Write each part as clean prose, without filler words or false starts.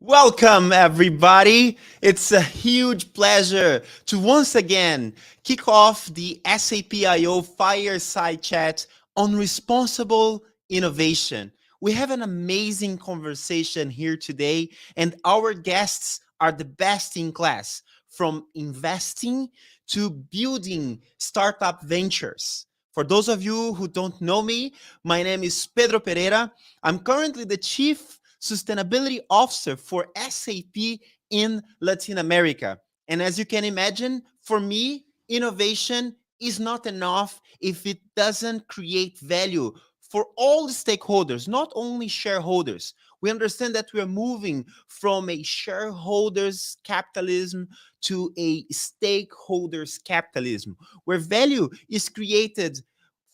Welcome, everybody. It's a huge pleasure to once again kick off the SAP IO Fireside Chat on responsible innovation. We have an amazing conversation here today, and our guests are the best in class from investing to building startup ventures. For those of you who don't know me, my name is Pedro Pereira. I'm currently the Chief Sustainability Officer for SAP in Latin America. And as you can imagine, for me, innovation is not enough if it doesn't create value for all the stakeholders, not only shareholders. We understand that we are moving from a shareholders capitalism to a stakeholders capitalism, where value is created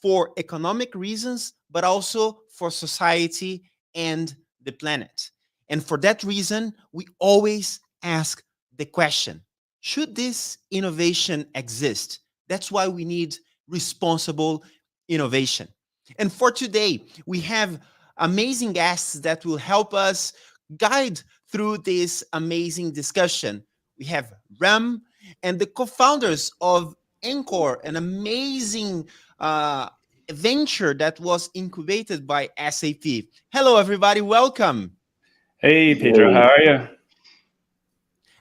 for economic reasons, but also for society and the planet. And for that reason, we always ask the question, should this innovation exist? That's why we need responsible innovation. And for today, we have amazing guests that will help us guide through this amazing discussion. We have Ram and the co-founders of Encore, an amazing venture that was incubated by SAP. Hello, everybody. Welcome. Hey, Pedro, how are you?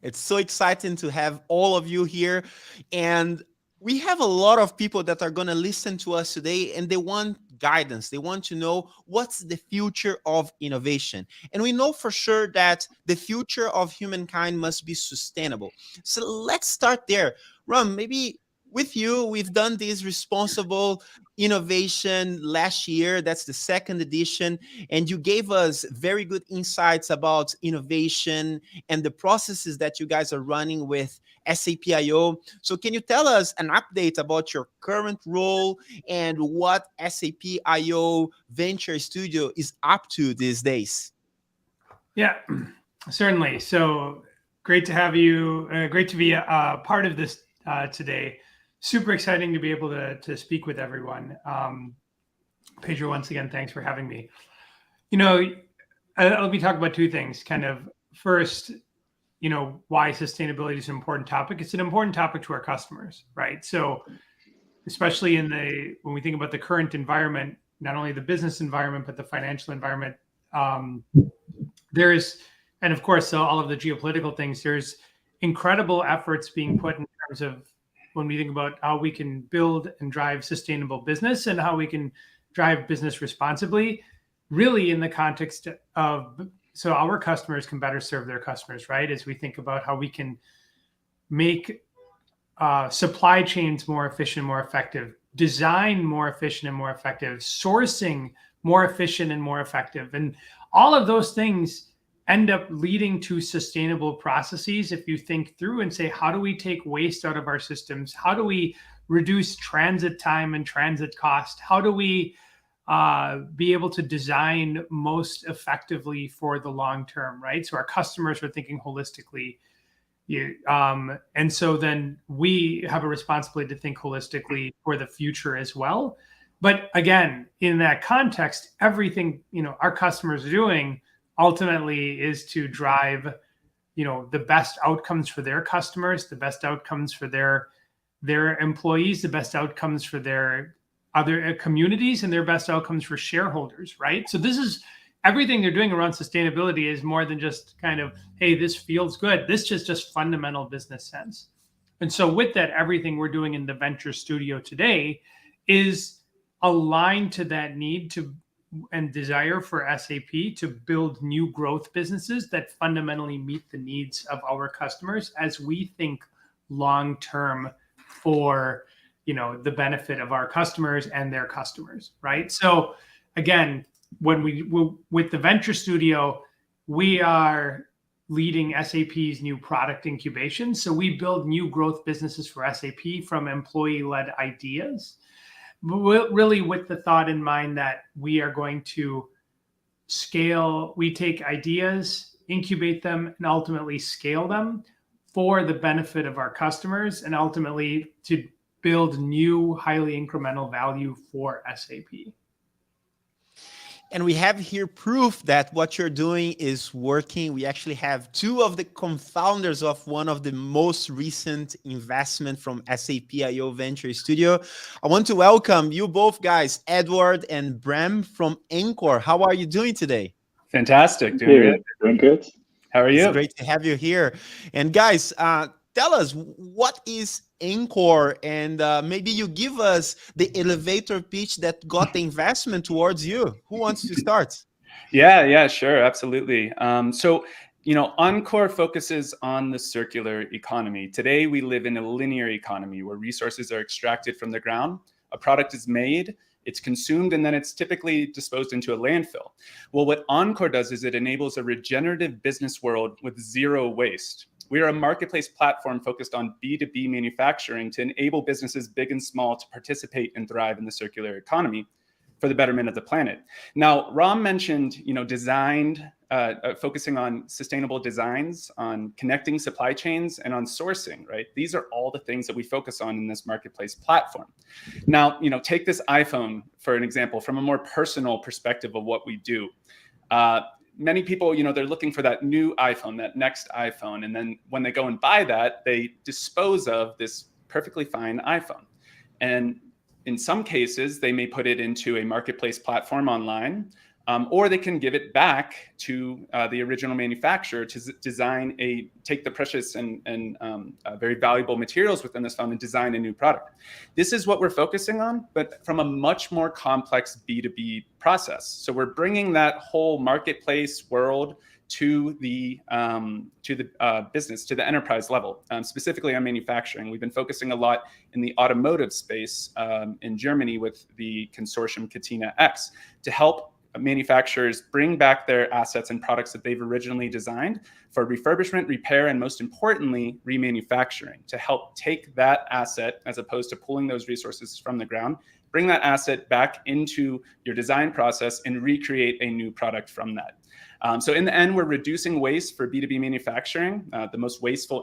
It's so exciting to have all of you here. And we have a lot of people that are going to listen to us today and they want guidance. They want to know what's the future of innovation. And we know for sure that the future of humankind must be sustainable. So let's start there. Ram, maybe with you, we've done this responsible innovation last year. That's the second edition. And you gave us very good insights about innovation and the processes that you guys are running with SAP IO. So can you tell us an update about your current role and what SAP IO Venture Studio is up to these days? Yeah, certainly. So great to have you. Great to be a part of this today. Super exciting to be able to speak with everyone. Pedro, once again, thanks for having me. Let me talk about two things. Kind of first, why sustainability is an important topic. It's an important topic to our customers, right? So especially when we think about the current environment, not only the business environment, but the financial environment, and of course, all of the geopolitical things, there's incredible efforts being put in terms of when we think about how we can build and drive sustainable business and how we can drive business responsibly, really in the context of so our customers can better serve their customers, right? As we think about how we can make supply chains more efficient, more effective, design more efficient and more effective, sourcing more efficient and more effective. And all of those things end up leading to sustainable processes if you think through and say, how do we take waste out of our systems? How do we reduce transit time and transit cost? How do we be able to design most effectively for the long term, right? So our customers are thinking holistically. And so then we have a responsibility to think holistically for the future as well. But again, in that context, everything our customers are doing ultimately is to drive the best outcomes for their customers, the best outcomes for their employees, the best outcomes for their other communities, and their best outcomes for shareholders, right? So this is everything they're doing around sustainability is more than just kind of, hey, this feels good. This is just fundamental business sense. And so with that, everything we're doing in the Venture Studio today is aligned to that need and desire for SAP to build new growth businesses that fundamentally meet the needs of our customers as we think long-term for, the benefit of our customers and their customers, right? So again, with the Venture Studio, we are leading SAP's new product incubation. So we build new growth businesses for SAP from employee-led ideas, really with the thought in mind that we are going to scale. We take ideas, incubate them, and ultimately scale them for the benefit of our customers and ultimately to build new highly incremental value for SAP. And we have here proof that what you're doing is working. We actually have two of the co-founders of one of the most recent investment from SAP IO Venture Studio. I want to welcome you both guys, Edward and Bram from Anchor. How are you doing today? Fantastic. Doing good. Doing good. How are It's you? great to have you here. And guys, tell us, what is Anchor? And maybe you give us the elevator pitch that got the investment towards you. Who wants to start? Yeah, sure. Absolutely. Encore focuses on the circular economy. Today, we live in a linear economy where resources are extracted from the ground, a product is made, it's consumed, and then it's typically disposed into a landfill. Well, what Encore does is it enables a regenerative business world with zero waste. We are a marketplace platform focused on B2B manufacturing to enable businesses big and small to participate and thrive in the circular economy for the betterment of the planet. Now, Ram mentioned, focusing on sustainable designs, on connecting supply chains, and on sourcing, right? These are all the things that we focus on in this marketplace platform. Now, take this iPhone, for an example, from a more personal perspective of what we do. Many people, they're looking for that new iPhone, that next iPhone. And then when they go and buy that, they dispose of this perfectly fine iPhone. And in some cases, they may put it into a marketplace platform online, or they can give it back to the original manufacturer to take the precious and very valuable materials within this phone and design a new product. This is what we're focusing on, but from a much more complex B2B process. So we're bringing that whole marketplace world to the business, to the enterprise level, specifically on manufacturing. We've been focusing a lot in the automotive space in Germany with the consortium Katina X to help manufacturers bring back their assets and products that they've originally designed for refurbishment, repair, and most importantly, remanufacturing, to help take that asset, as opposed to pulling those resources from the ground, bring that asset back into your design process and recreate a new product from that. So in the end, we're reducing waste for B2B manufacturing, the most wasteful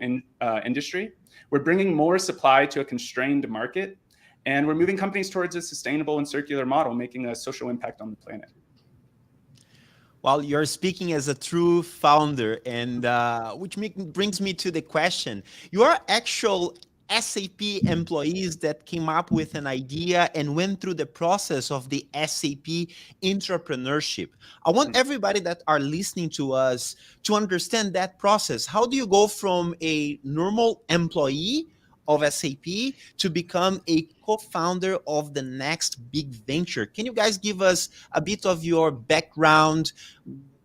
industry. We're bringing more supply to a constrained market, and we're moving companies towards a sustainable and circular model, making a social impact on the planet. Well, you're speaking as a true founder, and which brings me to the question. You are actual SAP employees that came up with an idea and went through the process of the SAP Intrapreneurship. I want everybody that are listening to us to understand that process. How do you go from a normal employee of SAP to become a co-founder of the next big venture? Can you guys give us a bit of your background?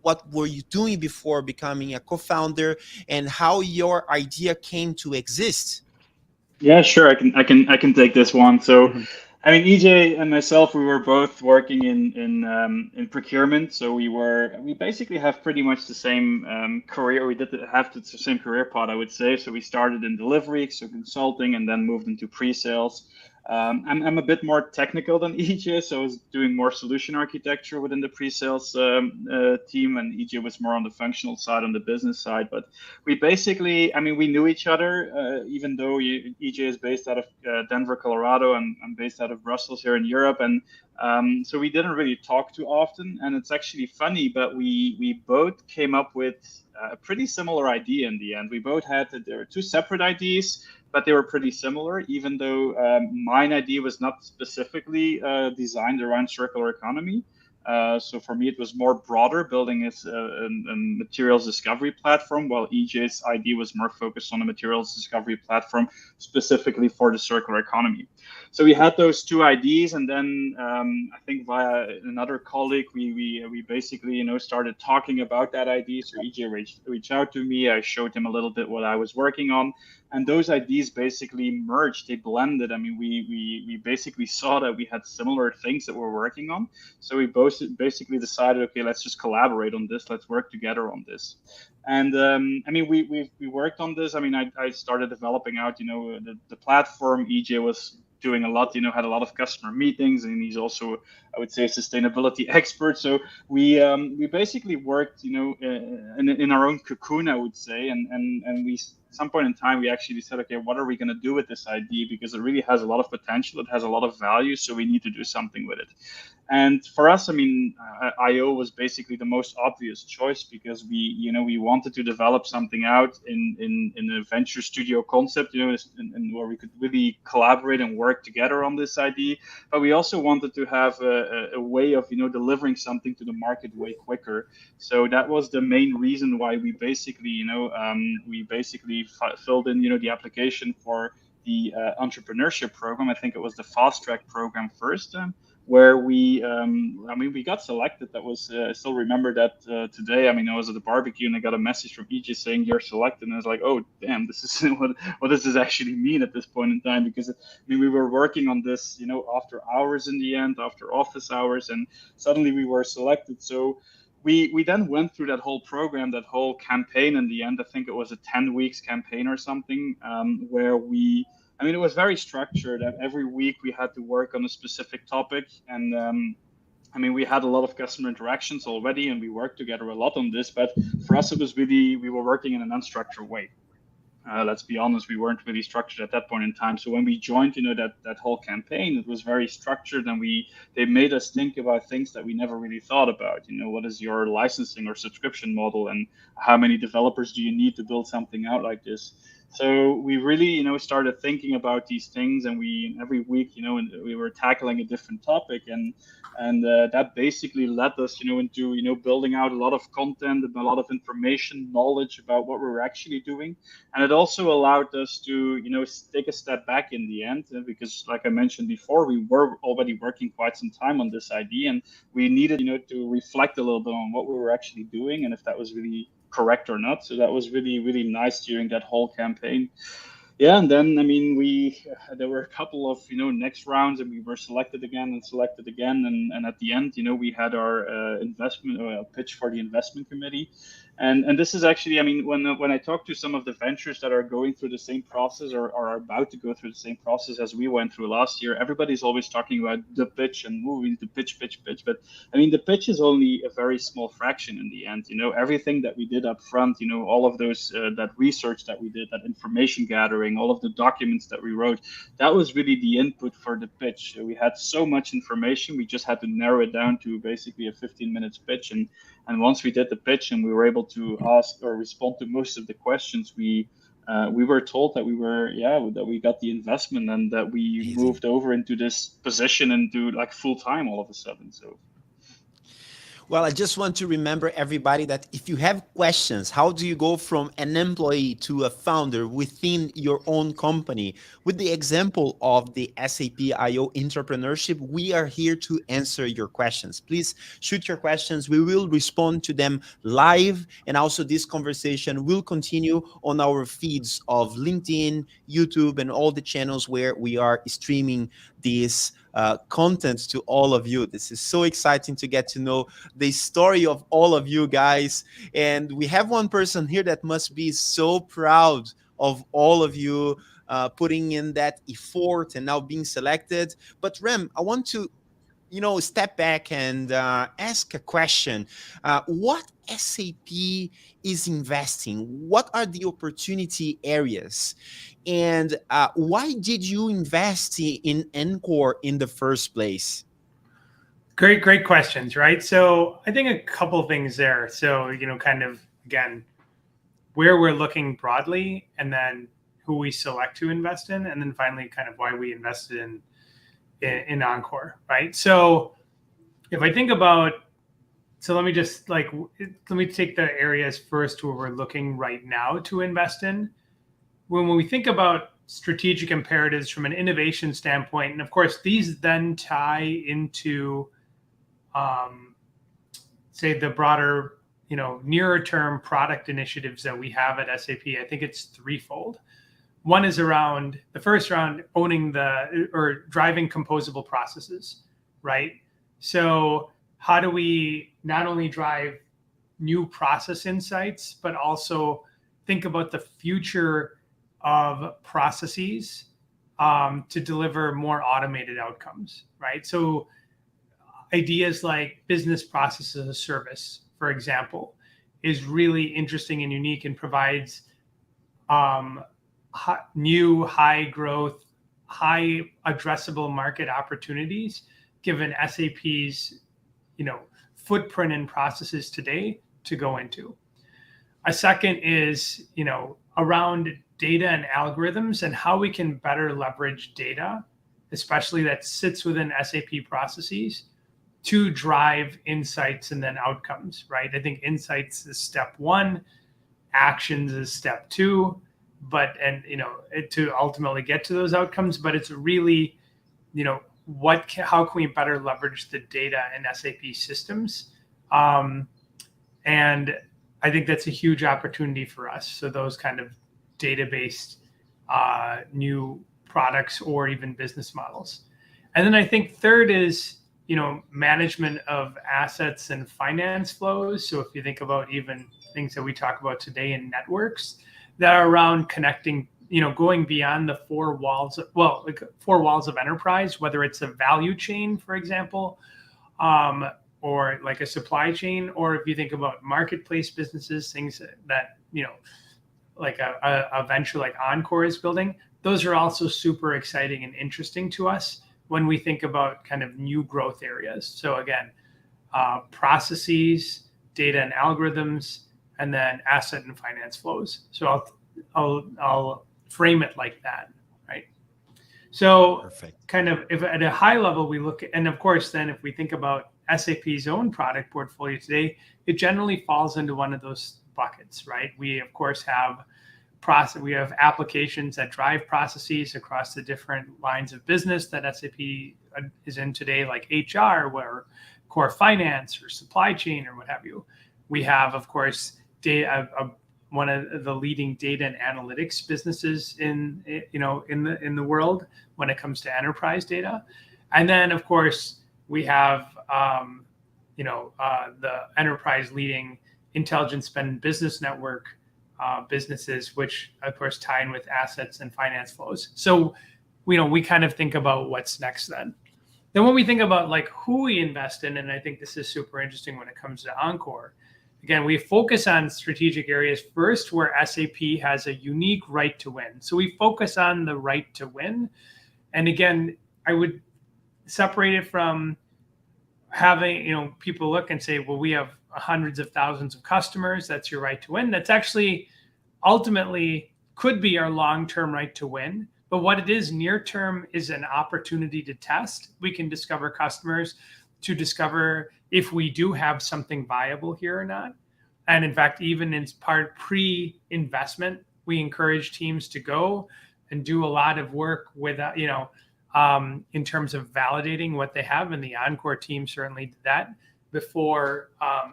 What were you doing before becoming a co-founder, and how your idea came to exist? Yeah, sure. I can take this one. So, I mean, EJ and myself, we were both working in procurement. So we basically have pretty much the same career. We did have the same career path, I would say. So we started in delivery, so consulting, and then moved into pre-sales. I'm a bit more technical than EJ, so I was doing more solution architecture within the pre-sales team, and EJ was more on the functional side, on the business side. But we basically, I mean, we knew each other, even though EJ is based out of Denver, Colorado, and I'm based out of Brussels here in Europe, and so we didn't really talk too often. And it's actually funny, but we both came up with a pretty similar idea in the end. We both had there were two separate ideas, but they were pretty similar, even though mine idea was not specifically designed around circular economy. So for me, it was more broader, building a materials discovery platform, while EJ's idea was more focused on a materials discovery platform specifically for the circular economy. So we had those two ideas, and then I think via another colleague, we basically started talking about that idea. So EJ reached out to me. I showed him a little bit what I was working on, and those ideas basically merged. They blended. I mean, we basically saw that we had similar things that we're working on. So we both basically decided, okay, let's just collaborate on this. Let's work together on this. And I mean, we worked on this. I mean, I started developing out, the platform. EJ was doing a lot, had a lot of customer meetings, and he's also, I would say, a sustainability expert. So we basically worked, in our own cocoon, I would say, and we some point in time, we actually said, okay, what are we going to do with this idea? Because it really has a lot of potential. It has a lot of value. So we need to do something with it. And for us, I mean, IO was basically the most obvious choice because we wanted to develop something out in a venture studio concept, and where we could really collaborate and work together on this idea. But we also wanted to have a way of, delivering something to the market way quicker. So that was the main reason why we basically, filled in, the application for the entrepreneurship program. I think it was the fast track program first. Where we got selected. That was, I still remember that today. I mean, I was at the barbecue and I got a message from EJ saying you're selected, and I was like, oh damn, this is what does this actually mean at this point in time? Because we were working on this, after hours in the end, after office hours, and suddenly we were selected. So we then went through that whole program, that whole campaign. In the end, I think it was a 10 weeks campaign or something, where it was very structured. Every week we had to work on a specific topic. And we had a lot of customer interactions already, and we worked together a lot on this. But for us, it was really, we were working in an unstructured way. Let's be honest, we weren't really structured at that point in time. So when we joined, that whole campaign, it was very structured, and they made us think about things that we never really thought about. What is your licensing or subscription model, and how many developers do you need to build something out like this? So we really, started thinking about these things, and every week, we were tackling a different topic, and that basically led us, into, building out a lot of content and a lot of information, knowledge about what we were actually doing. And it also allowed us to, take a step back in the end, because like I mentioned before, we were already working quite some time on this idea, and we needed, to reflect a little bit on what we were actually doing and if that was really correct or not. So that was really, really nice during that whole campaign. Yeah, and then there were a couple of next rounds, and we were selected again, and at the end, we had our investment pitch for the investment committee, and this is actually, when I talk to some of the ventures that are going through the same process or are about to go through the same process as we went through last year, everybody's always talking about the pitch and moving to pitch, but the pitch is only a very small fraction in the end. Everything that we did up front, all of those that research that we did, that information gathering, all of the documents that we wrote, that was really the input for the pitch. We had so much information, we just had to narrow it down to basically a 15-minute pitch. And once we did the pitch and we were able to ask or respond to most of the questions, we were told that we got the investment, and that we moved over into this position and do like full time all of a sudden. So. Well, I just want to remember everybody that if you have questions, how do you go from an employee to a founder within your own company? With the example of the SAP IO Intrapreneurship, we are here to answer your questions. Please shoot your questions. We will respond to them live. And also this conversation will continue on our feeds of LinkedIn, YouTube, and all the channels where we are streaming this content to all of you. This is so exciting to get to know the story of all of you guys. And we have one person here that must be so proud of all of you putting in that effort and now being selected. But Rem, I want to step back and ask a question. What SAP is investing? What are the opportunity areas? And why did you invest in Encore in the first place? Great questions, right? So I think a couple of things there. So, kind of, again, where we're looking broadly, and then who we select to invest in, and then finally kind of why we invested in Encore, right? So if I think about, let me take the areas first where we're looking right now to invest in. When we think about strategic imperatives from an innovation standpoint, and of course, these then tie into, say, the broader, nearer term product initiatives that we have at SAP, I think it's threefold. One is around the first round, owning or driving composable processes, right? So how do we not only drive new process insights, but also think about the future of processes to deliver more automated outcomes, right? So ideas like business process as a service, for example, is really interesting and unique, and provides new high growth, high addressable market opportunities, given SAP's, footprint and processes today to go into. A second is, around data and algorithms and how we can better leverage data, especially that sits within SAP processes, to drive insights and then outcomes, right? I think insights is step one, actions is step two, to ultimately get to those outcomes. But it's really, how can we better leverage the data in SAP systems? And I think that's a huge opportunity for us. So those kind of data-based new products or even business models. And then I think third is, management of assets and finance flows. So if you think about even things that we talk about today in networks that are around connecting, going beyond the four walls of enterprise, whether it's a value chain, for example, or like a supply chain, or if you think about marketplace businesses, things that, like a venture like Encore is building, those are also super exciting and interesting to us when we think about kind of new growth areas. So again, processes, data and algorithms, and then asset and finance flows. So I'll frame it like that, right? So Perfect. kind of if at a high level we look at, and of course then if we think about SAP's own product portfolio today, it generally falls into one of those buckets, right? We of course have applications that drive processes across the different lines of business that SAP is in today, like HR, or core finance, or supply chain, or what have you. We have, of course, data, one of the leading data and analytics businesses in the world when it comes to enterprise data, and then of course we have the enterprise leading intelligent spend business network businesses, which of course tie in with assets and finance flows. So, we kind of think about what's next then. Then when we think about like who we invest in, and I think this is super interesting when it comes to Encore, again, we focus on strategic areas first where SAP has a unique right to win. So we focus on the right to win. And again, I would separate it from having, people look and say, well, we have hundreds of thousands of customers. That's your right to win. That's actually ultimately could be our long-term right to win. But what it is near term is an opportunity to test. We can discover customers to discover if we do have something viable here or not. And in fact, even in part pre-investment, we encourage teams to go and do a lot of work with, in terms of validating what they have. And the Encore team certainly did that before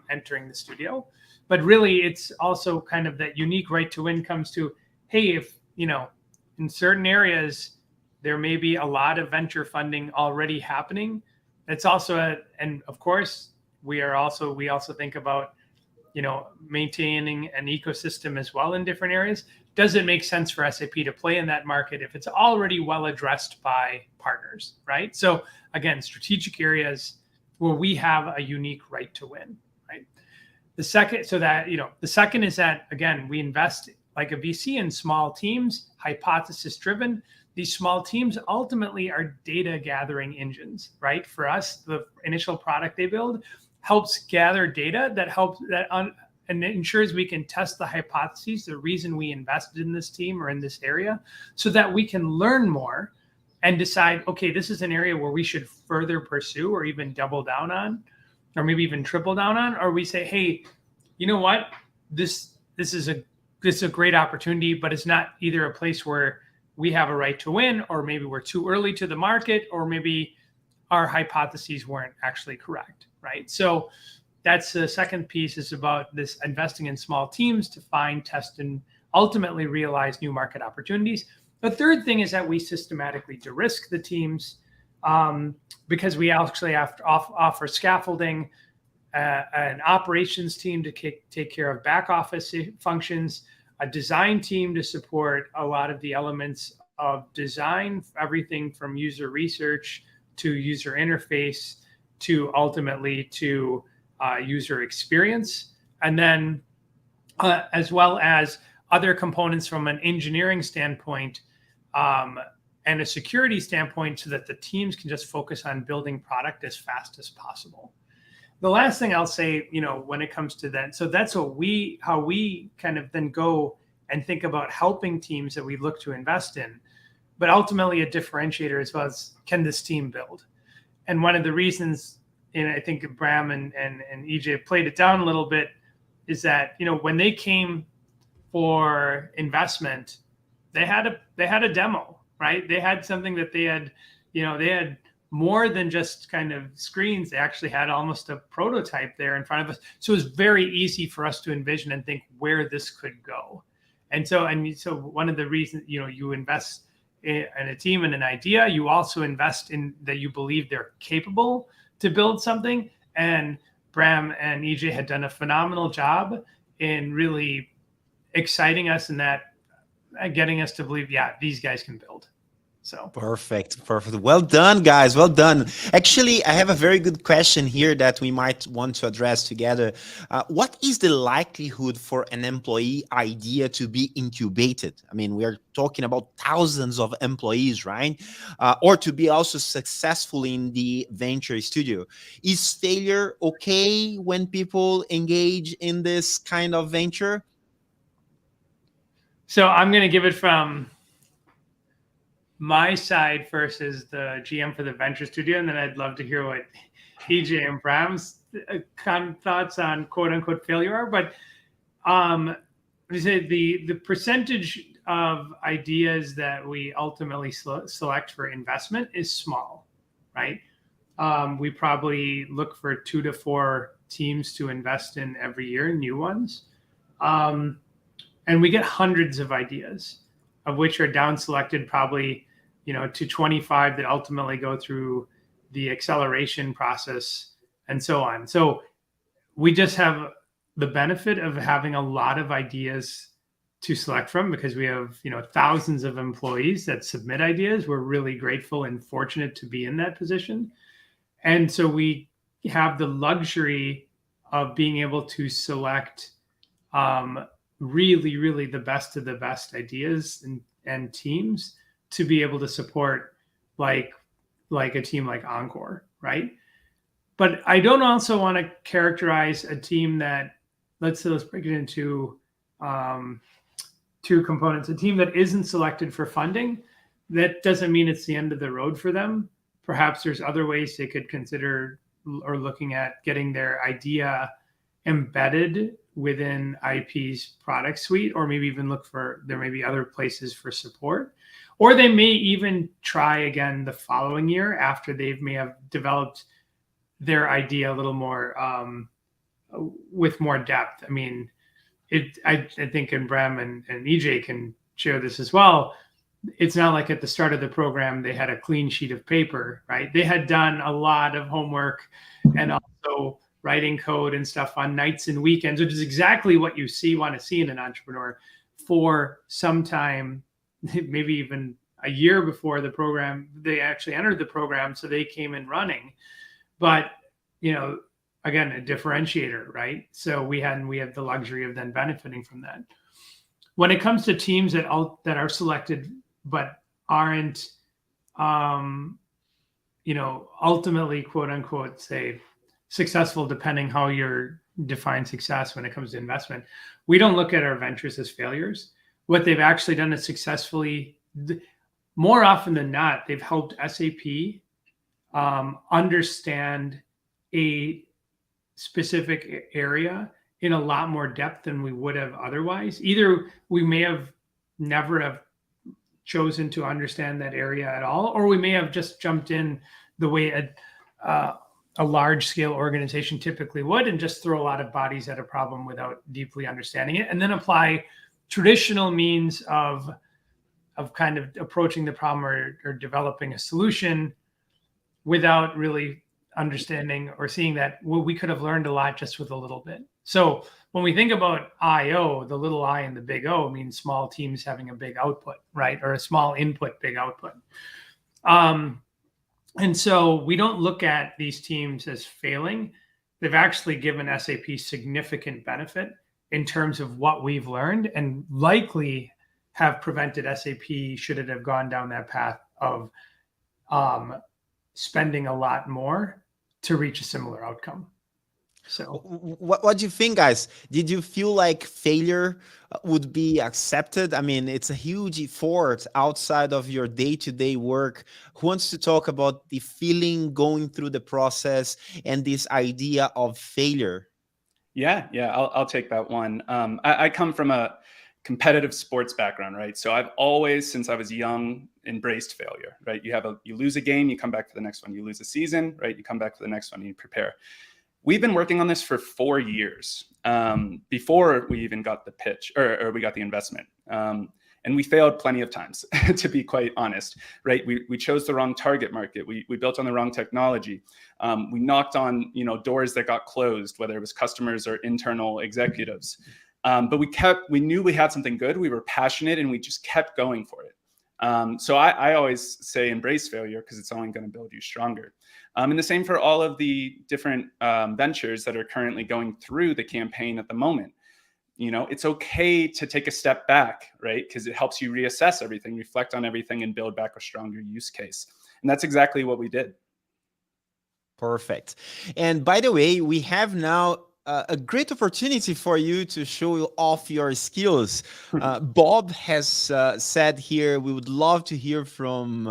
entering the studio. But really, it's also kind of that unique right to win comes to, hey, if, in certain areas, there may be a lot of venture funding already happening. It's also, and of course, we also think about, maintaining an ecosystem as well in different areas. Does it make sense for SAP to play in that market if it's already well addressed by partners, right? So again, strategic areas where we have a unique right to win, right? The second is that, again, we invest like a VC in small teams, hypothesis driven. These small teams ultimately are data gathering engines, right? For us, the initial product they build helps gather data and it ensures we can test the hypotheses, the reason we invested in this team or in this area, so that we can learn more and decide, okay, this is an area where we should further pursue or even double down on, or maybe even triple down on, or we say, hey, you know what, this is a great opportunity, but it's not either a place where we have a right to win, or maybe we're too early to the market, or maybe our hypotheses weren't actually correct, right? So that's the second piece, is about this investing in small teams to find, test, and ultimately realize new market opportunities. The third thing is that we systematically de-risk the teams because we actually have to offer scaffolding, an operations team to take care of back office functions, a design team to support a lot of the elements of design, everything from user research to user interface to ultimately to user experience. And then as well as other components from an engineering standpoint and a security standpoint so that the teams can just focus on building product as fast as possible. The last thing I'll say, when it comes to that, so that's how we kind of then go and think about helping teams that we look to invest in, but ultimately a differentiator as well as, can this team build? And one of the reasons, and I think Bram and EJ played it down a little bit, is that, when they came for investment, they had a demo, right? They had something that they had more than just kind of screens. They actually had almost a prototype there in front of us. So it was very easy for us to envision and think where this could go. And so one of the reasons, you invest in a team and an idea, you also invest in that you believe they're capable to build something. And Bram and EJ had done a phenomenal job in really exciting us in that, getting us to believe, yeah, these guys can build. So perfect. Well done, guys. Well done. Actually, I have a very good question here that we might want to address together. What is the likelihood for an employee idea to be incubated? I mean, we are talking about thousands of employees, right? Or to be also successful in the venture studio. Is failure okay when people engage in this kind of venture? So I'm going to give it from my side first as the GM for the venture studio, and then I'd love to hear what EJ and Bram's thoughts on quote unquote failure are. But the percentage of ideas that we ultimately select for investment is small, right? We probably look for 2 to 4 teams to invest in every year, new ones. And we get hundreds of ideas, of which are down selected probably to 25 that ultimately go through the acceleration process and so on. So we just have the benefit of having a lot of ideas to select from because we have, thousands of employees that submit ideas. We're really grateful and fortunate to be in that position. And so we have the luxury of being able to select really, really the best of the best ideas and teams to be able to support like a team like Encore, right? But I don't also want to characterize a team that, let's break it into 2 components. A team that isn't selected for funding, that doesn't mean it's the end of the road for them. Perhaps there's other ways they could consider or looking at getting their idea embedded within IP's product suite, or maybe even there may be other places for support. Or they may even try again the following year after they may have developed their idea a little more with more depth. I mean, I think, and Bram and EJ can share this as well. It's not like at the start of the program they had a clean sheet of paper, right? They had done a lot of homework and also writing code and stuff on nights and weekends, which is exactly what you want to see in an entrepreneur for some time, maybe even a year before the program, they actually entered the program. So they came in running, but again, a differentiator, right? So we have the luxury of then benefiting from that. When it comes to teams that are selected, but aren't, ultimately quote unquote, say successful, depending how you're define success when it comes to investment, we don't look at our ventures as failures. What they've actually done is successfully, more often than not, they've helped SAP understand a specific area in a lot more depth than we would have otherwise. Either we may have never have chosen to understand that area at all, or we may have just jumped in the way a large scale organization typically would and just throw a lot of bodies at a problem without deeply understanding it, and then apply traditional means of kind of approaching the problem or developing a solution without really understanding or seeing that we could have learned a lot just with a little bit. So when we think about IO, the little I and the big O means small teams having a big output, right? Or a small input, big output. And so we don't look at these teams as failing. They've actually given SAP significant benefit in terms of what we've learned, and likely have prevented SAP, should it have gone down that path of spending a lot more to reach a similar outcome. So what do you think, guys? Did you feel like failure would be accepted? I mean, it's a huge effort outside of your day-to-day work. Who wants to talk about the feeling going through the process and this idea of failure? Yeah, I'll take that one. I come from a competitive sports background, right? So I've always, since I was young, embraced failure, right? You lose a game, you come back to the next one. You lose a season, right? You come back to the next one and you prepare. We've been working on this for 4 years before we even got the pitch or we got the investment. And we failed plenty of times, to be quite honest, right? We chose the wrong target market. We built on the wrong technology. We knocked on doors that got closed, whether it was customers or internal executives. But we knew we had something good. We were passionate and we just kept going for it. So I always say embrace failure because it's only going to build you stronger. And the same for all of the different ventures that are currently going through the campaign at the moment. It's okay to take a step back, right? Because it helps you reassess everything, reflect on everything, and build back a stronger use case. And that's exactly what we did. Perfect. And by the way, we have now a great opportunity for you to show off your skills. Bob has said here, we would love to hear from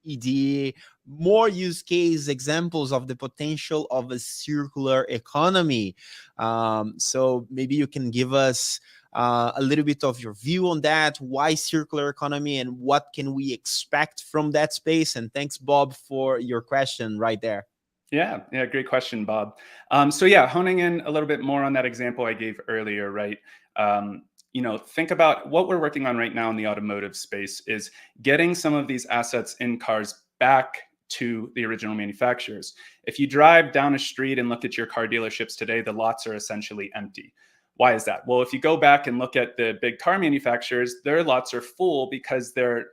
ED more use case examples of the potential of a circular economy. So maybe you can give us a little bit of your view on that. Why circular economy and what can we expect from that space? And thanks, Bob, for your question right there. Yeah, great question, Bob. Honing in a little bit more on that example I gave earlier, right? Think about what we're working on right now in the automotive space is getting some of these assets in cars back to the original manufacturers. If you drive down a street and look at your car dealerships today, the lots are essentially empty. Why is that? Well, if you go back and look at the big car manufacturers, their lots are full because their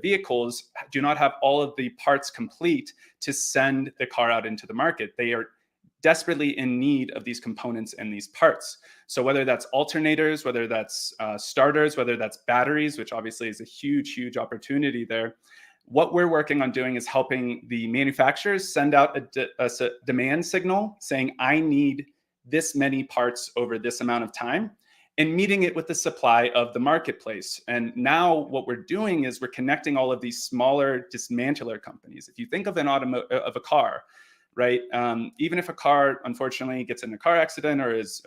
vehicles do not have all of the parts complete to send the car out into the market. They are desperately in need of these components and these parts. So whether that's alternators, whether that's starters, whether that's batteries, which obviously is a huge, huge opportunity there, what we're working on doing is helping the manufacturers send out a demand signal saying, I need this many parts over this amount of time, and meeting it with the supply of the marketplace. And now what we're doing is we're connecting all of these smaller dismantler companies. If you think of a car, right? Even if a car unfortunately gets in a car accident or is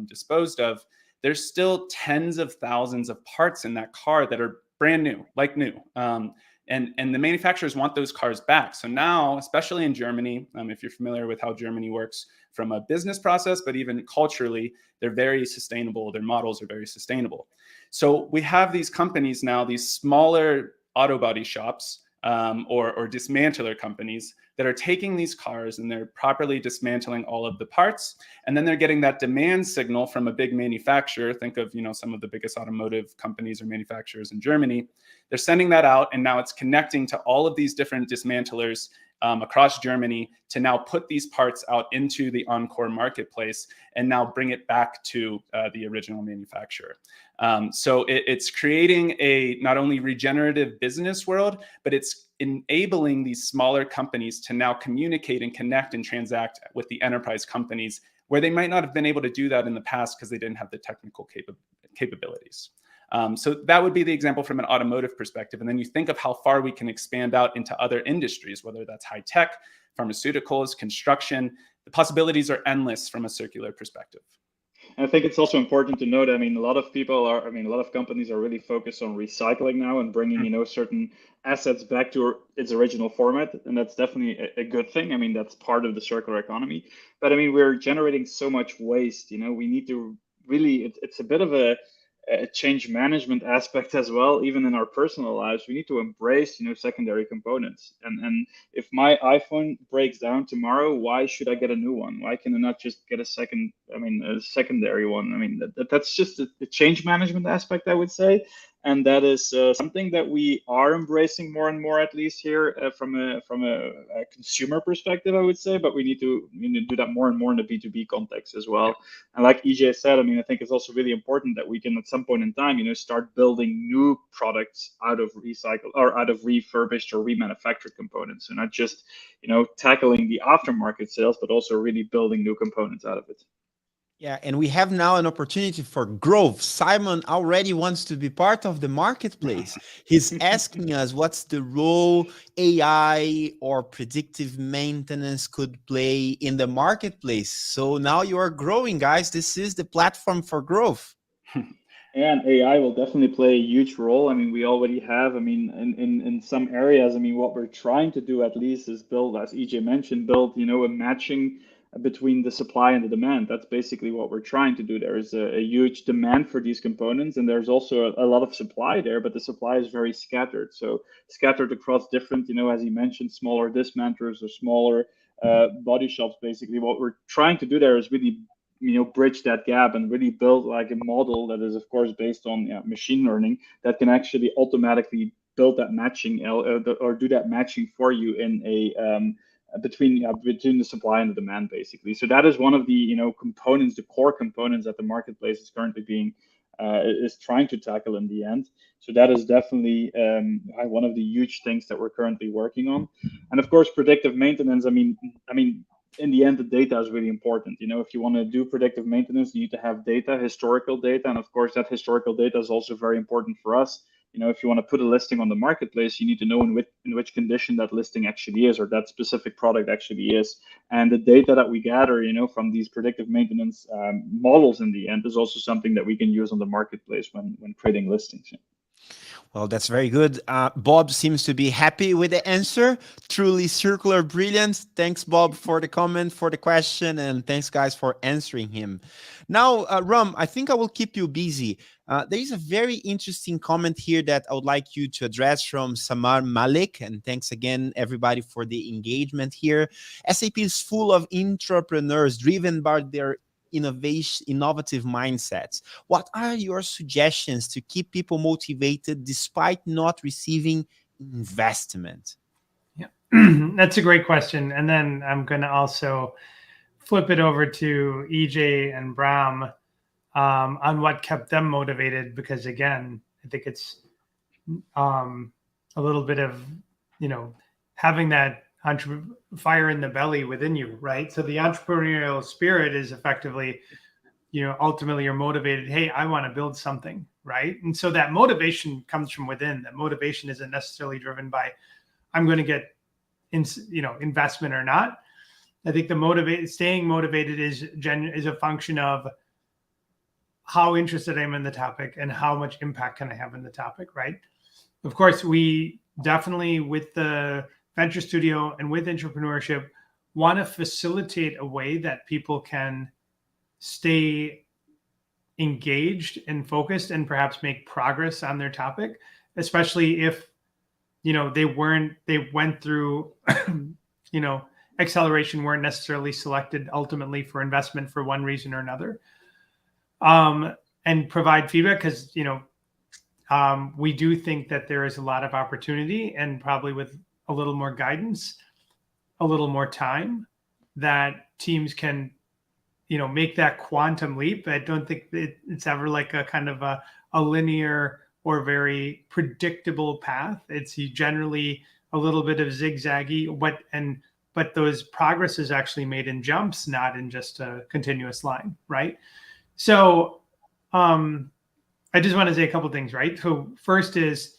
disposed of, there's still tens of thousands of parts in that car that are brand new, like new. And the manufacturers want those cars back. So now, especially in Germany, if you're familiar with how Germany works from a business process, but even culturally, they're very sustainable. Their models are very sustainable. So we have these companies now, these smaller auto body shops or dismantler companies that are taking these cars and they're properly dismantling all of the parts. And then they're getting that demand signal from a big manufacturer. Think of, some of the biggest automotive companies or manufacturers in Germany. They're sending that out, and now it's connecting to all of these different dismantlers across Germany to now put these parts out into the Encore marketplace and now bring it back to the original manufacturer. So it's creating a not only regenerative business world, but it's enabling these smaller companies to now communicate and connect and transact with the enterprise companies where they might not have been able to do that in the past because they didn't have the technical capabilities. So that would be the example from an automotive perspective. And then you think of how far we can expand out into other industries, whether that's high tech, pharmaceuticals, construction. The possibilities are endless from a circular perspective. I think it's also important to note, a lot of companies are really focused on recycling now and bringing, certain assets back to its original format. And that's definitely a good thing. That's part of the circular economy. But we're generating so much waste, we need to really, it's a bit of a change management aspect as well. Even in our personal lives, we need to embrace, secondary components. And if my iPhone breaks down tomorrow, why should I get a new one? Why can I not just get a secondary one? That's just the change management aspect, I would say. And that is something that we are embracing more and more, at least here from a consumer perspective, I would say. But we need to do that more and more in the B2B context as well. And like EJ said, I mean, I think it's also really important that we can, at some point in time, start building new products out of recycled or out of refurbished or remanufactured components. So not just tackling the aftermarket sales, but also really building new components out of it. Yeah, and we have now an opportunity for growth. Simon already wants to be part of the marketplace. He's asking us what's the role AI or predictive maintenance could play in the marketplace. So now you are growing, guys. This is the platform for growth. And AI will definitely play a huge role. I mean, we already have, I mean, in some areas, I mean, what we're trying to do at least is build, as EJ mentioned, build, a matching between the supply and the demand. That's basically what we're trying to do. There is a huge demand for these components, and there's also a lot of supply there, but the supply is very scattered. So scattered across different, as he mentioned, smaller dismantlers or smaller body shops. Basically, what we're trying to do there is really bridge that gap and really build like a model that is, of course, based on machine learning that can actually automatically build that matching or do that matching for you in a between the supply and the demand, basically. So that is one of the components, the core components that the marketplace is currently being is trying to tackle in the end. So that is definitely one of the huge things that we're currently working on. And of course, predictive maintenance. I mean, in the end, the data is really important. If you want to do predictive maintenance, you need to have data, historical data. And of course, that historical data is also very important for us. If you want to put a listing on the marketplace, you need to know in which condition that listing actually is, or that specific product actually is. And the data that we gather, from these predictive maintenance models in the end is also something that we can use on the marketplace when creating listings. Well, that's very good. Bob seems to be happy with the answer. Truly circular brilliance. Thanks, Bob, for the comment, for the question, and thanks, guys, for answering him. Now, Ram, I think I will keep you busy. There is a very interesting comment here that I would like you to address from Samar Malik, and thanks again, everybody, for the engagement here. SAP is full of entrepreneurs driven by their innovative mindsets. What are your suggestions to keep people motivated despite not receiving investment? Yeah, that's a great question. And then I'm going to also flip it over to EJ and Bram on what kept them motivated, because again, I think it's a little bit of, having that fire in the belly within you, right? So the entrepreneurial spirit is effectively, ultimately you're motivated. Hey, I want to build something, right? And so that motivation comes from within. That motivation isn't necessarily driven by, I'm going to get, investment or not. I think staying motivated is a function of how interested I am in the topic and how much impact can I have in the topic, right? Of course, we definitely, with the Venture Studio and with Intrapreneurship, want to facilitate a way that people can stay engaged and focused and perhaps make progress on their topic, especially if, they went through, acceleration, weren't necessarily selected ultimately for investment for one reason or another, and provide feedback because, we do think that there is a lot of opportunity, and probably with a little more guidance, a little more time, that teams can, make that quantum leap. I don't think it's ever like a kind of a linear or very predictable path. It's generally a little bit of zigzaggy, but those progress is actually made in jumps, not in just a continuous line, right? So I just want to say a couple of things, right? So first is,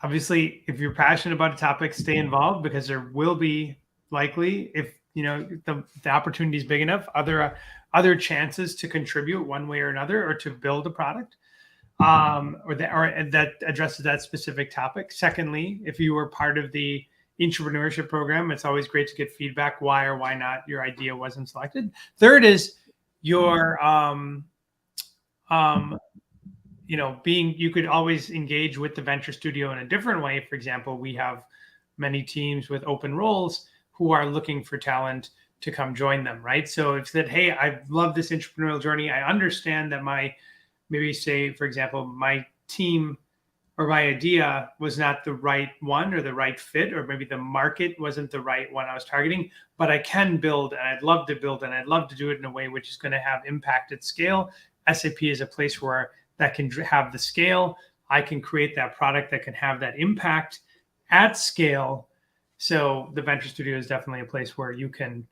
obviously, if you're passionate about a topic, stay involved, because there will be likely, if the opportunity is big enough, other chances to contribute one way or another, or to build a product, or that addresses that specific topic. Secondly, if you were part of the Intrapreneurship program, it's always great to get feedback why or why not your idea wasn't selected. Third is your you could always engage with the Venture Studio in a different way. For example, we have many teams with open roles who are looking for talent to come join them, right? So if that, hey, I love this entrepreneurial journey. I understand that maybe say, for example, my team or my idea was not the right one or the right fit, or maybe the market wasn't the right one I was targeting, but I can build, and I'd love to build, and I'd love to do it in a way which is going to have impact at scale. SAP is a place where that can have the scale. I can create that product that can have that impact at scale. So the Venture Studio is definitely a place where you can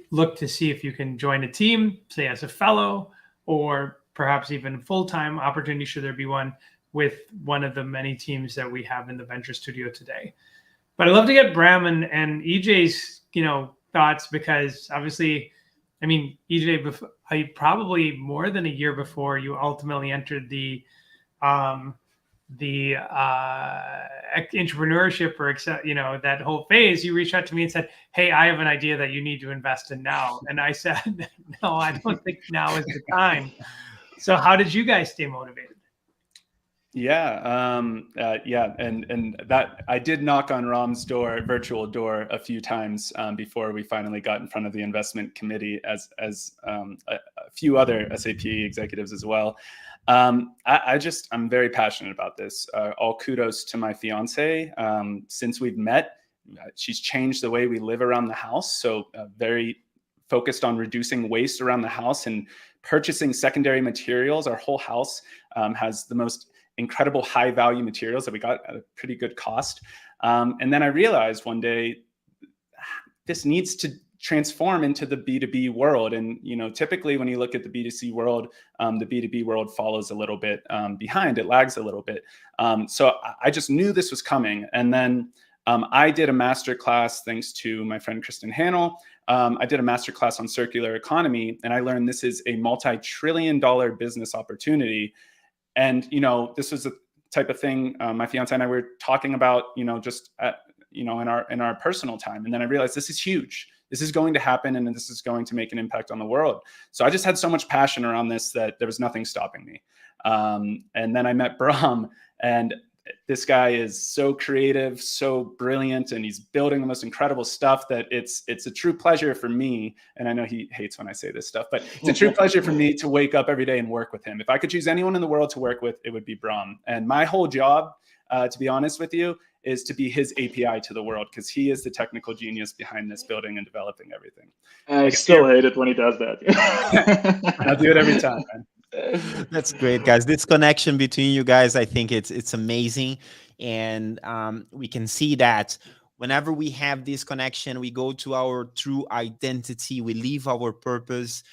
look to see if you can join a team, say as a fellow, or perhaps even full-time opportunity, should there be one, with one of the many teams that we have in the Venture Studio today. But I'd love to get Bram and EJ's, thoughts, because obviously, I mean, EJ, probably more than a year before you ultimately entered the entrepreneurship, or that whole phase, you reached out to me and said, hey, I have an idea that you need to invest in now. And I said, no, I don't think now is the time. So how did you guys stay motivated? Yeah, and that I did knock on Ram's virtual door a few times before we finally got in front of the investment committee, as a few other SAP executives as well. I'm very passionate about this. All kudos to my fiance. Since we've met, she's changed the way we live around the house. So very focused on reducing waste around the house and purchasing secondary materials. Our whole house has the most incredible high value materials that we got at a pretty good cost. And then I realized one day this needs to transform into the B2B world. And, typically when you look at the B2C world, the B2B world follows a little bit behind, it lags a little bit. So I just knew this was coming. And then I did a masterclass, thanks to my friend Kristen Hannell. I did a masterclass on circular economy, and I learned this is a multi-trillion-dollar business opportunity. And, this was the type of thing my fiance and I were talking about, just in our personal time. And then I realized this is huge. This is going to happen, and this is going to make an impact on the world. So I just had so much passion around this that there was nothing stopping me. And then I met Bram, and this guy is so creative, so brilliant, and he's building the most incredible stuff that it's a true pleasure for me. And I know he hates when I say this stuff, but it's a true pleasure for me to wake up every day and work with him. If I could choose anyone in the world to work with, it would be Bram. And my whole job, to be honest with you, is to be his API to the world, because he is the technical genius behind this building and developing everything. I still hate it when he does that. I'll do it every time, man. That's great, guys. This connection between you guys, I think it's amazing. And we can see that whenever we have this connection, we go to our true identity, we leave our purpose,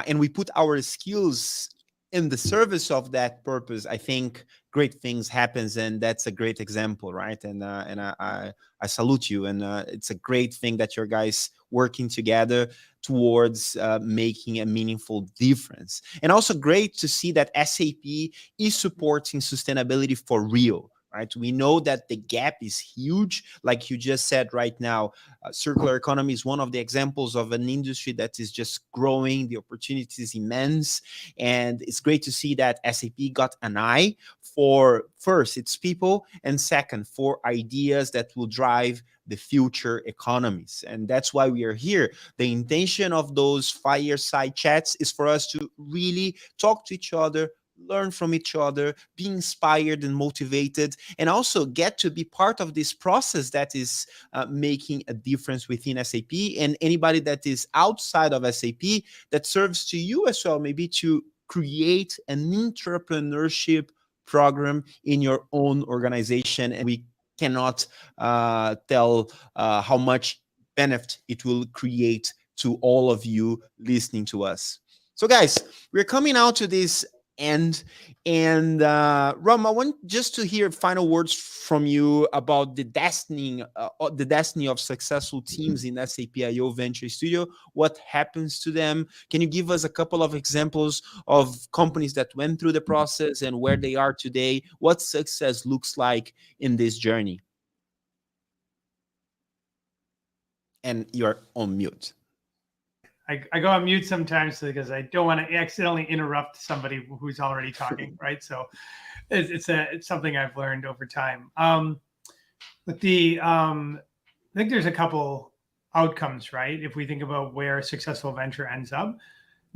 and we put our skills in the service of that purpose. I think great things happens, and that's a great example, right? And I salute you, and it's a great thing that your guys working together towards making a meaningful difference. And also great to see that SAP is supporting sustainability for real, right? We know that the gap is huge. Like you just said right now, circular economy is one of the examples of an industry that is just growing. The opportunity is immense. And it's great to see that SAP got an eye for, first, its people, and second, for ideas that will drive the future economies. And that's why we are here. The intention of those fireside chats is for us to really talk to each other, learn from each other, be inspired and motivated, and also get to be part of this process that is making a difference within SAP, and anybody that is outside of SAP that serves to you as well, maybe to create an intrapreneurship program in your own organization. And we cannot tell how much benefit it will create to all of you listening to us. So guys, we're coming out to this end, and Ram, I want just to hear final words from you about the destiny of successful teams in SAP IO Venture Studio. What happens to them? Can you give us a couple of examples of companies that went through the process and where they are today? What success looks like in this journey? And you're on mute. I go on mute sometimes because I don't want to accidentally interrupt somebody who's already talking, right? So it's something I've learned over time. But I think there's a couple outcomes, right? If we think about where a successful venture ends up,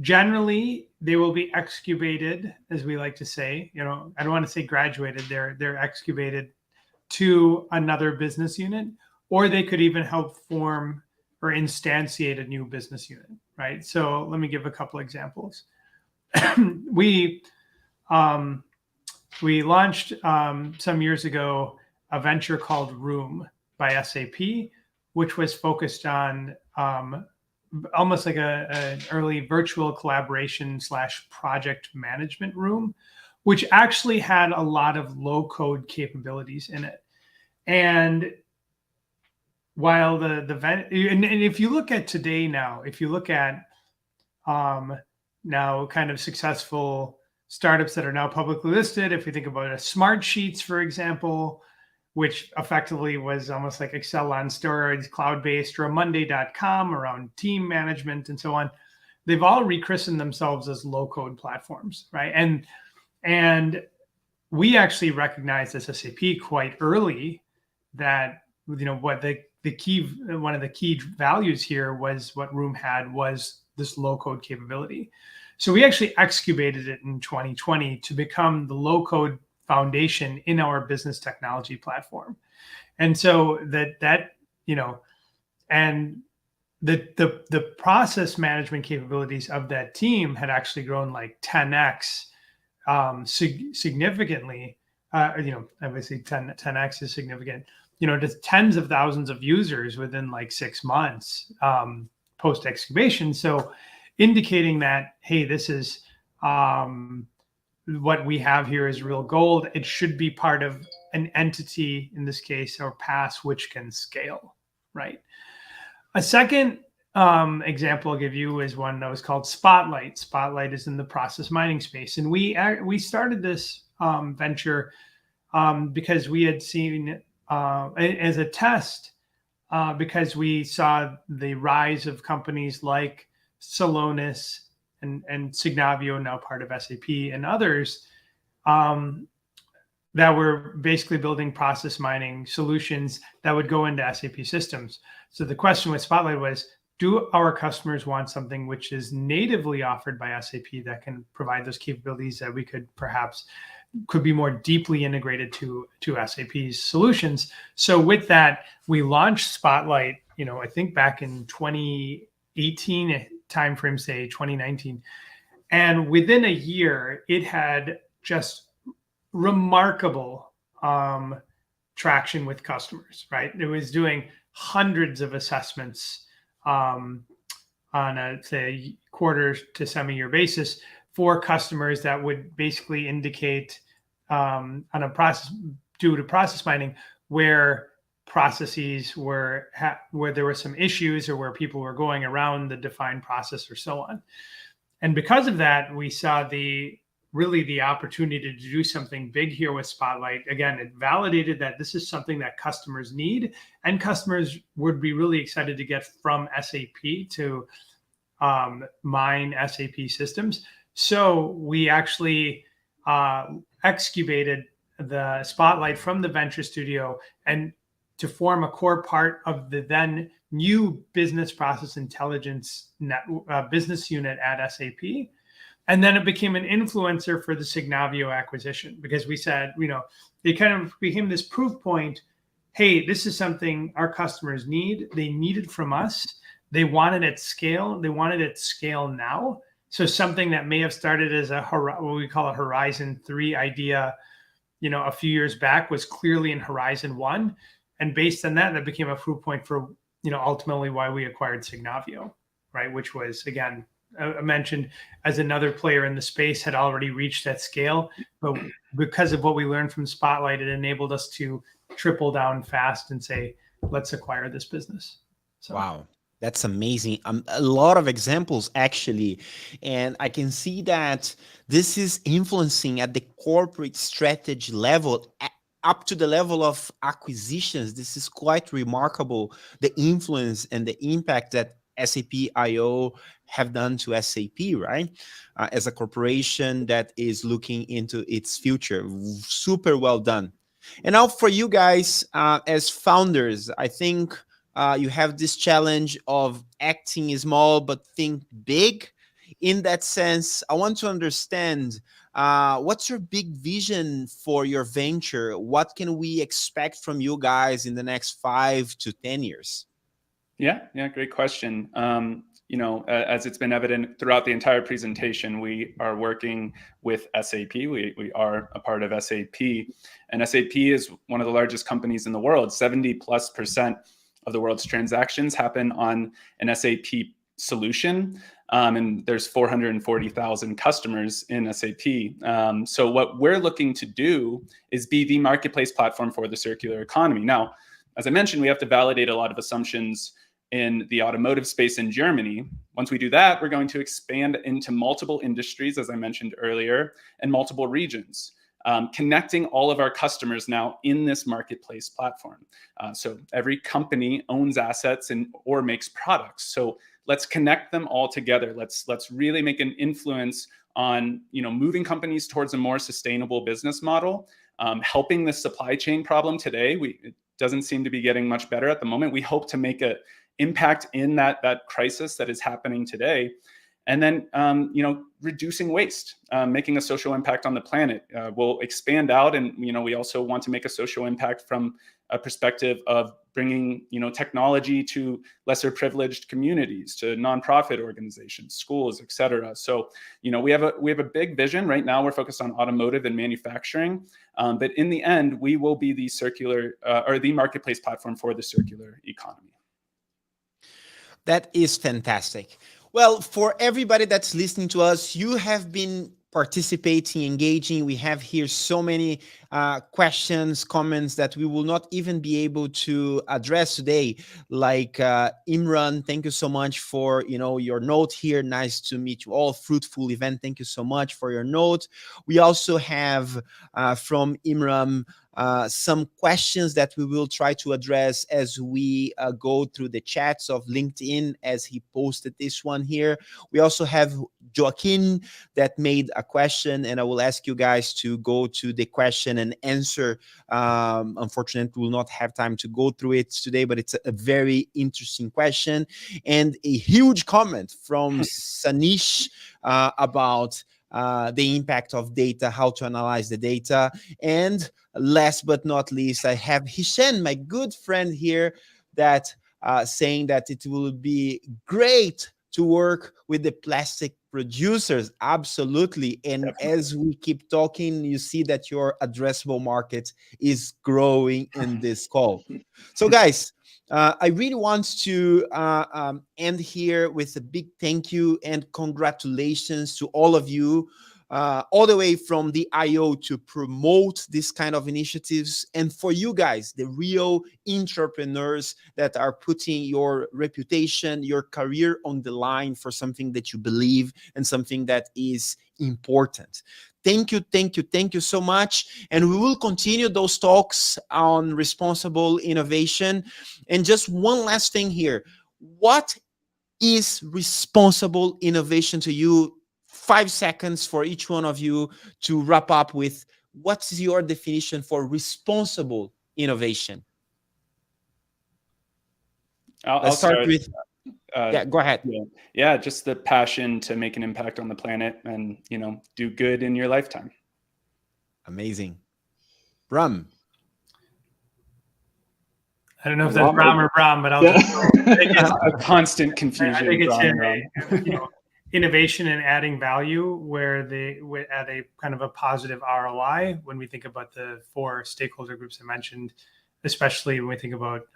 Generally, they will be excubated, as we like to say. I don't want to say graduated. They're excubated to another business unit, or they could even help form or instantiate a new business unit, right? So let me give a couple examples. we launched some years ago a venture called Room by SAP, which was focused on almost like an early virtual collaboration / project management room, which actually had a lot of low code capabilities in it. And while and if you look at today now, if you look at now kind of successful startups that are now publicly listed, if we think about a Smartsheets, for example, which effectively was almost like Excel on steroids, cloud-based, or a Monday.com around team management and so on, they've all rechristened themselves as low-code platforms, right? And we actually recognized as SAP quite early that what one of the key values here was what Room had was this low-code capability. So we actually excubated it in 2020 to become the low-code foundation in our business technology platform. And so and the process management capabilities of that team had actually grown like 10x significantly. Obviously 10x is significant, to tens of thousands of users within like 6 months post excubation. So indicating that, hey, this is what we have here is real gold. It should be part of an entity, in this case, or PaaS, which can scale, right? A second example I'll give you is one that was called Spotlight. Spotlight is in the process mining space. And we started this venture because we had seen as a test, because we saw the rise of companies like Celonis and Signavio, now part of SAP, and others that were basically building process mining solutions that would go into SAP systems. So the question with Spotlight was, do our customers want something which is natively offered by SAP that can provide those capabilities that we could be more deeply integrated to SAP's solutions? So with that, we launched Spotlight, I think back in 2018 timeframe, say 2019. And within a year, it had just remarkable traction with customers, right? It was doing hundreds of assessments on a, say, quarter to semi-year basis for customers that would basically indicate due to process mining, where processes where there were some issues or where people were going around the defined process or so on. And because of that, we saw the opportunity to do something big here with Spotlight. Again, it validated that this is something that customers need, and customers would be really excited to get from SAP to mine SAP systems. So we actually excubated the Spotlight from the venture studio and to form a core part of the then new business process intelligence business unit at SAP. And then it became an influencer for the Signavio acquisition, because we said, it kind of became this proof point. Hey, this is something our customers need. They need it from us. They want it at scale. They want it at scale now. So something that may have started as what we call a Horizon 3 idea, a few years back, was clearly in Horizon 1. And based on that, that became a proof point for, ultimately why we acquired Signavio, right? Which was, again, I mentioned as another player in the space had already reached that scale. But because of what we learned from Spotlight, it enabled us to triple down fast and say, let's acquire this business. So. Wow. That's amazing. A lot of examples, actually. And I can see that this is influencing at the corporate strategy level, up to the level of acquisitions. This is quite remarkable, the influence and the impact that SAP IO have done to SAP, right? As a corporation that is looking into its future. Super well done. And now for you guys, as founders, I think you have this challenge of acting small but think big. In that sense, I want to understand what's your big vision for your venture? What can we expect from you guys in the next 5 to 10 years? Yeah, great question. As it's been evident throughout the entire presentation, we are working with SAP. We are a part of SAP, and SAP is one of the largest companies in the world. 70+% of the world's transactions happen on an SAP solution. And there's 440,000 customers in SAP. So what we're looking to do is be the marketplace platform for the circular economy. Now, as I mentioned, we have to validate a lot of assumptions in the automotive space in Germany. Once we do that, we're going to expand into multiple industries, as I mentioned earlier, and multiple regions, connecting all of our customers now in this marketplace platform. So every company owns assets or makes products. So let's connect them all together. Let's really make an influence on moving companies towards a more sustainable business model, helping the supply chain problem today. It doesn't seem to be getting much better at the moment. We hope to make an impact in that crisis that is happening today, and then reducing waste, making a social impact on the planet. We'll expand out, and we also want to make a social impact from a perspective of bringing technology to lesser privileged communities, to nonprofit organizations, schools, etc. So we have a big vision. Right now we're focused on automotive and manufacturing, but in the end we will be the circular or the marketplace platform for the circular economy. That is fantastic. Well, for everybody that's listening to us, you have been participating, engaging. We have here so many questions, comments that we will not even be able to address today. Like Imran, thank you so much for your note here. Nice to meet you all. Fruitful event. Thank you so much for your note. We also have from Imran some questions that we will try to address as we go through the chats of LinkedIn as he posted this one here. We also have Joaquin that made a question, and I will ask you guys to go to the question and answer. Unfortunately, we will not have time to go through it today, but it's a very interesting question. And a huge comment from Sanish about the impact of data, how to analyze the data. And last but not least, I have Hishen, my good friend here, that saying that it will be great to work with the plastic producers. Absolutely. And Definitely. As we keep talking, you see that your addressable market is growing in this call. So guys, I really want to end here with a big thank you and congratulations to all of you, all the way from the IO to promote this kind of initiatives, and for you guys, the real entrepreneurs that are putting your reputation, your career on the line for something that you believe and something that is important. Thank you so much. And we will continue those talks on responsible innovation. And just one last thing here. What is responsible innovation to you? 5 seconds for each one of you to wrap up with what's your definition for responsible innovation? I'll start with go ahead. Yeah, just the passion to make an impact on the planet and do good in your lifetime. Amazing. Bram. I don't know if that's Bram or Bram, but I'll just a constant confusion. I think it's innovation and adding value where they at a kind of a positive ROI when we think about the 4 stakeholder groups I mentioned, especially when we think about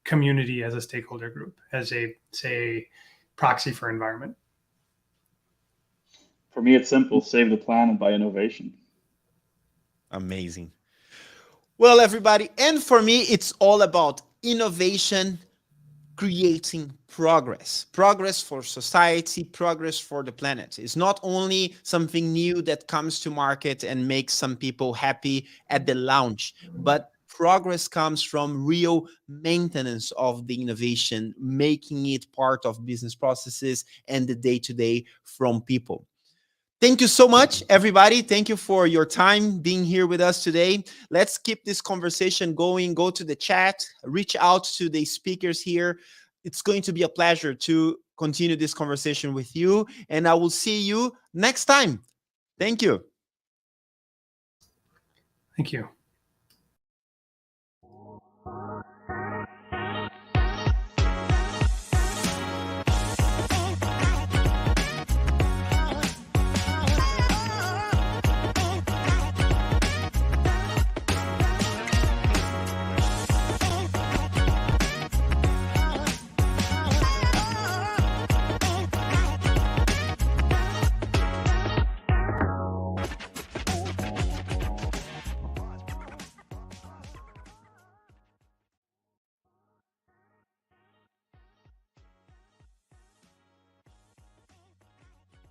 community as a stakeholder group, as a proxy for environment. For me, it's simple: save the planet by innovation. Amazing. Well, everybody, and for me, it's all about innovation, creating progress for society, progress for the planet. It's not only something new that comes to market and makes some people happy at the launch, but progress comes from real maintenance of the innovation, making it part of business processes and the day-to-day from people. Thank you so much, everybody. Thank you for your time being here with us today. Let's keep this conversation going. Go to the chat, reach out to the speakers here. it's going to be a pleasure to continue this conversation with you, and I will see you next time. Thank you. Thank you.